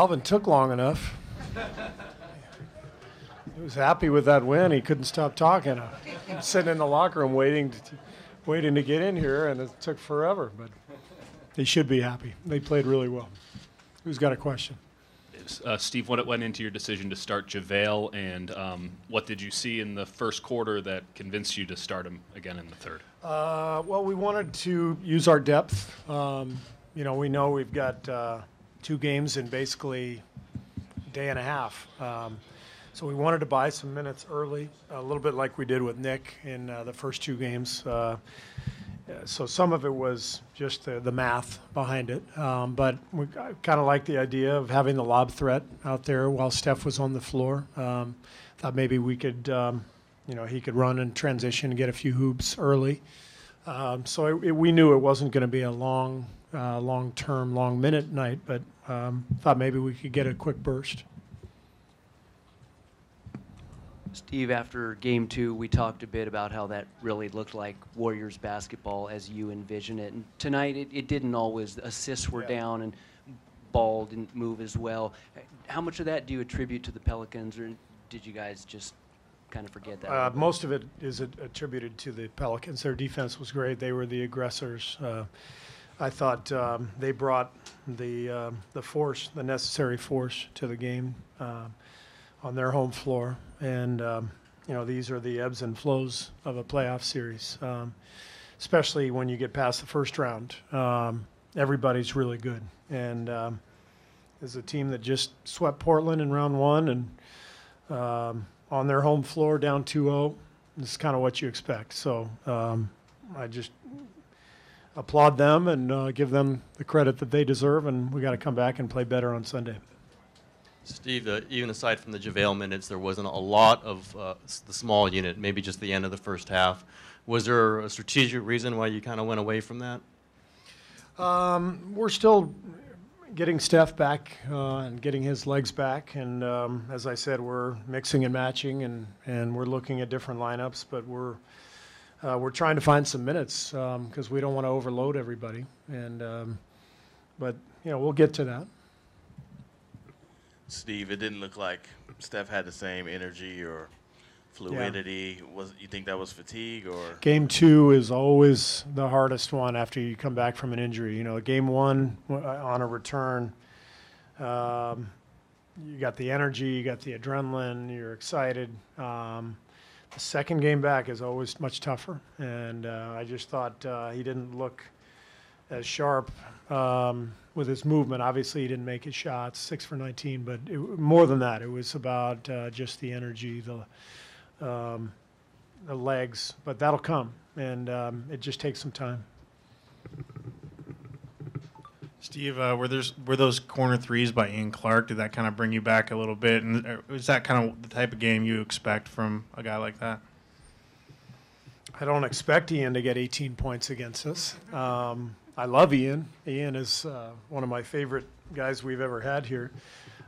Alvin took long enough. He was happy with that win. He couldn't stop talking. I'm sitting in the locker room waiting to get in here, and it took forever. But he should be happy. They played really well. Who's got a question? Steve, what went into your decision to start JaVale, and what did you see in the first quarter that convinced you to start him again in the third? Well, we wanted to use our depth. We know we've got 2 games in basically a day and a half. So we wanted to buy some minutes early, a little bit like we did with Nick in the first 2 games. So some of it was just the math behind it. But we kind of liked the idea of having the lob threat out there while Steph was on the floor. Thought maybe we could, he could run and transition and get a few hoops early. So we knew it wasn't going to be a long-term, long-minute night, but thought maybe we could get a quick burst. Steve, after game 2, we talked a bit about how that really looked like Warriors basketball as you envision it. And tonight, it didn't always. Assists were down and ball didn't move as well. How much of that do you attribute to the Pelicans, or did you guys just kind of forget that? Most of it is attributed to the Pelicans. Their defense was great. They were the aggressors. I thought they brought the force, the necessary force to the game on their home floor. And, these are the ebbs and flows of a playoff series, especially when you get past the first round. Everybody's really good. And there's a team that just swept Portland in round 1 and on their home floor down 2-0. This is kind of what you expect. So I just applaud them and give them the credit that they deserve, and we got to come back and play better on Sunday. Steve, even aside from the JaVale minutes, there wasn't a lot of the small unit, maybe just the end of the first half. Was there a strategic reason why you kind of went away from that? We're still getting Steph back and getting his legs back. And as I said, we're mixing and matching, and we're looking at different lineups. But we're trying to find some minutes because we don't want to overload everybody. And but we'll get to that. Steve, it didn't look like Steph had the same energy or fluidity. Yeah. You think that was fatigue or? Game 2 is always the hardest one after you come back from an injury. Game 1 on a return, you got the energy, you got the adrenaline, you're excited. The second game back is always much tougher, and I just thought he didn't look as sharp with his movement. Obviously, he didn't make his shots, 6 for 19, but more than that, it was about just the energy, the legs. But that'll come, and it just takes some time. Steve, were those corner threes by Ian Clark? Did that kind of bring you back a little bit? And is that kind of the type of game you expect from a guy like that? I don't expect Ian to get 18 points against us. I love Ian. Ian is one of my favorite guys we've ever had here.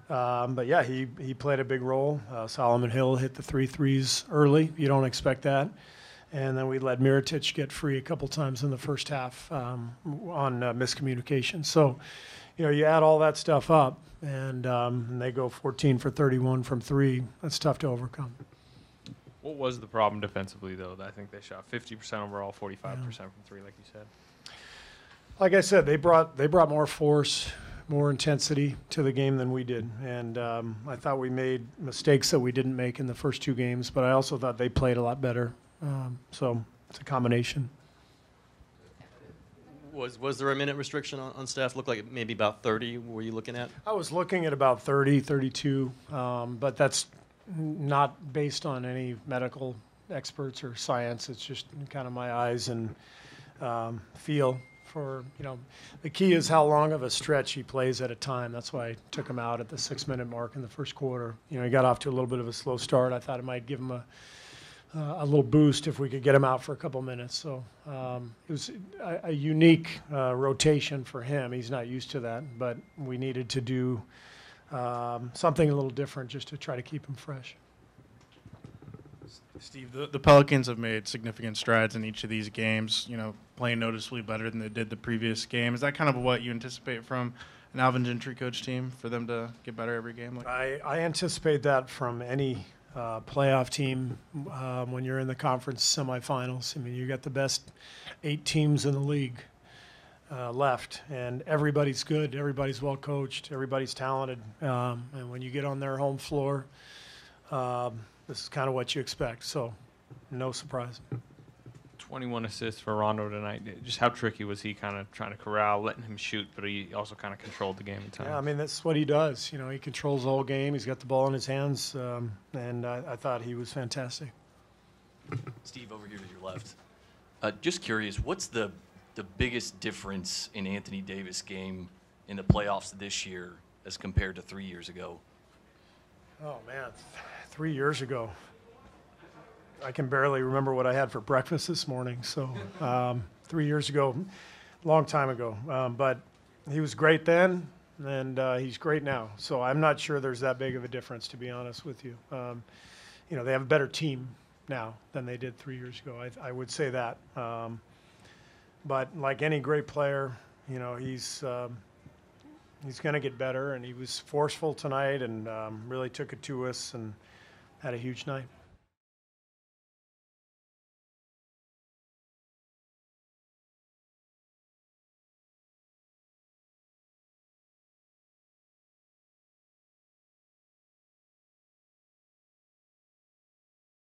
But yeah, he played a big role. Solomon Hill hit the 3 threes early. You don't expect that. And then we let Mirotic get free a couple times in the first half on miscommunication. So, you add all that stuff up, and they go 14 for 31 from 3. That's tough to overcome. What was the problem defensively, though? I think they shot 50% overall, 45% from 3, like you said. Like I said, they brought more force, more intensity to the game than we did. And I thought we made mistakes that we didn't make in the first 2 games, but I also thought they played a lot better. So it's a combination. Was there a minute restriction on Steph? Looked like maybe about 30. Were you looking at? I was looking at about 30, 32, but that's not based on any medical experts or science. It's just kind of my eyes and feel for, the key is how long of a stretch he plays at a time. That's why I took him out at the 6-minute mark in the first quarter. He got off to a little bit of a slow start. I thought it might give him a little boost if we could get him out for a couple minutes. So it was a unique rotation for him. He's not used to that, but we needed to do something a little different just to try to keep him fresh. Steve, the Pelicans have made significant strides in each of these games, playing noticeably better than they did the previous game. Is that kind of what you anticipate from an Alvin Gentry coach team for them to get better every game? Like, I anticipate that from any playoff team when you're in the conference semifinals. I mean, you got the best 8 teams in the league left, and everybody's good, everybody's well coached, everybody's talented, and when you get on their home floor, this is kind of what you expect. So, no surprise. 21 assists for Rondo tonight. Just how tricky was he kind of trying to corral, letting him shoot, but he also kind of controlled the game at times? Yeah, I mean, that's what he does. You know, he controls the whole game. He's got the ball in his hands, and I thought he was fantastic. Steve, over here to your left. Just curious, what's the biggest difference in Anthony Davis' game in the playoffs this year as compared to 3 years ago? Oh, man, 3 years ago. I can barely remember what I had for breakfast this morning. So 3 years ago, long time ago. But he was great then, and he's great now. So I'm not sure there's that big of a difference, to be honest with you. You know, they have a better team now than they did 3 years ago. I would say that. But like any great player, you know, he's going to get better, and he was forceful tonight and really took it to us and had a huge night.